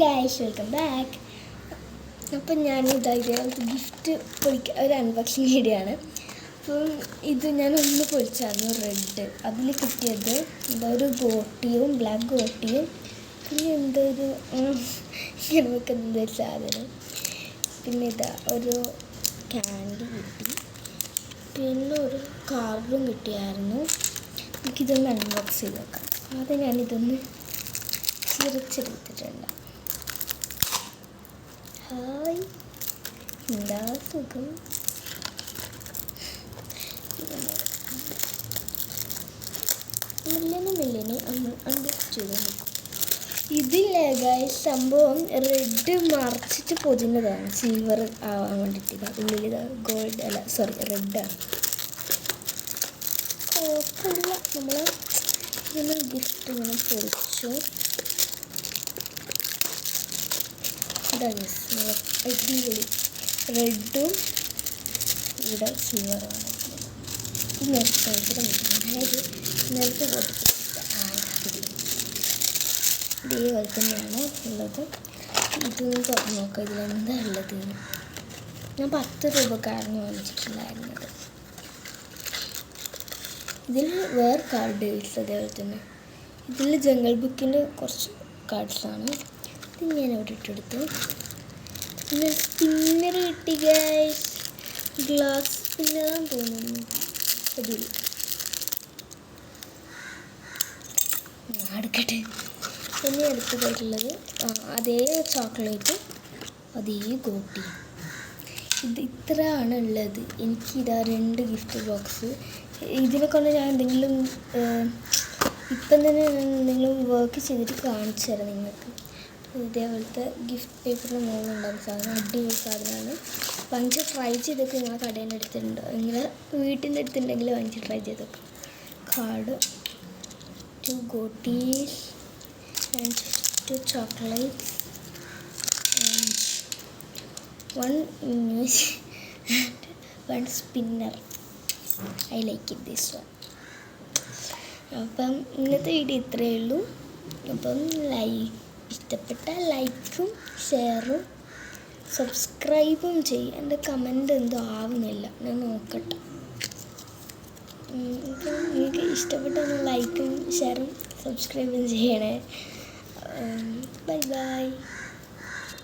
Guys, welcome back. അപ്പം ഞാൻ ഇതായിട്ട് ഗിഫ്റ്റ് ഒരു അൺബോക്സിങ് വീഡിയോ ആണ്. അപ്പം ഇത് ഞാനൊന്ന് പൊളിച്ചായിരുന്നു, റെഡ്. അതിൽ കിട്ടിയത് എന്താ ഒരു ഗോട്ടിയും ബ്ലാക്ക് ഗോട്ടിയും പിന്നെ എന്തൊരു ഇങ്ങനെ വെക്കുന്ന ഒരു സാധനം. പിന്നെ ഇതാ ഒരു ക്യാൻഡി കിട്ടി, പിന്നെ ഒരു കാർഡും കിട്ടിയായിരുന്നു. എനിക്കിതൊന്ന് അൺബോക്സ് ചെയ്ത് വെക്കാം. ആദ്യം ഞാനിതൊന്ന് ചിരിച്ചെടുത്തിട്ടുണ്ട്. ഹായ്, എന്താ സുഖം. മെല്ലനെ അൺബോക്സ് ചെയ്ത് നോക്കും. ഇതില്ലേ ഗൈസ്, സംഭവം റെഡ് മറിച്ചിട്ട് പൊതിഞ്ഞതാണ്, സിൽവർ ആവാൻ വേണ്ടിയിട്ട്. ഉള്ളിൽ ഗോൾഡ് അല്ല, സോറി, റെഡാണ്. കുഴപ്പമില്ല. നമ്മൾ ഇങ്ങനെ ഗിഫ്റ്റ് ഇങ്ങനെ പൊളിച്ചു. ഇതാണ് അടിപൊളി. റെഡും ഇവിടെ സിൽവറുമാണ്. നേരത്തെ കൊടുത്തിട്ട് ഇതേപോലെ തന്നെയാണ് ഉള്ളത്. ഇതൊന്ന് തുറന്ന് നോക്കാം, ഇതിലെന്താ ഉള്ളത്. ഞാൻ 10 രൂപക്കായിരുന്നു വാങ്ങിച്ചിട്ടുണ്ടായിരുന്നത്. ഇതിൽ വേറെ കാർഡ് അതേപോലെ തന്നെ. ഇതിൽ ജംഗിൾ ബുക്കിൻ്റെ കുറച്ച് കാർഡ്സാണ്. ഇത് ഞാൻ അവിടെ ഇട്ടെടുത്തു. പിന്നെ സ്പിന്നർ കിട്ടി ഗൈസ്, ഗ്ലാസ് സ്പിന്നറാന്ന് തോന്നുന്നു. അതിൽ അടുക്കട്ടെ. പിന്നെ അടുത്തതായിട്ടുള്ളത് അതേ ചോക്ലേറ്റ്, അതേ ഗോട്ടി. ഇത് ഇത്രയാണ് ഉള്ളത്. എനിക്കിതാ 2 ഗിഫ്റ്റ് ബോക്സ്. ഇതിനെ കൊണ്ട് ഞാൻ എന്തെങ്കിലും ഇപ്പം തന്നെ ഞാൻ എന്തെങ്കിലും വർക്ക് ചെയ്തിട്ട് കാണിച്ചു തരാം നിങ്ങൾക്ക്. ഇതേപോലത്തെ ഗിഫ്റ്റ് പേപ്പറിന് മുകളിലുണ്ടാകുന്ന സാധനം അടിപൊളി സാധനമാണ്. വാങ്ങിച്ച് ട്രൈ ചെയ്തൊക്കെ നിങ്ങളെ കടേൻ്റെ അടുത്തുണ്ട്, നിങ്ങളെ വീട്ടിൻ്റെ അടുത്തുണ്ടെങ്കിൽ വാങ്ങിച്ച് ട്രൈ ചെയ്തൊക്കെ. Card, 2 goatees and 2 chocolates and 1 news and 1 spinner. I like it, this one. അപ്പം ഇന്നത്തെ വീഡിയോ ഇത്രയേ ഉള്ളൂ. അപ്പം ഇഷ്ടപ്പെട്ടാൽ ലൈക്കും ഷെയറും സബ്സ്ക്രൈബും ചെയ്യും. എൻ്റെ കമൻ്റ് എന്തോ ആവുന്നില്ല, ഞാൻ നോക്കട്ടെ. ഇപ്പം നിങ്ങൾക്ക് ഇഷ്ടപ്പെട്ട ലൈക്കും ഷെയറും സബ്സ്ക്രൈബും ചെയ്യണേ. Bye bye.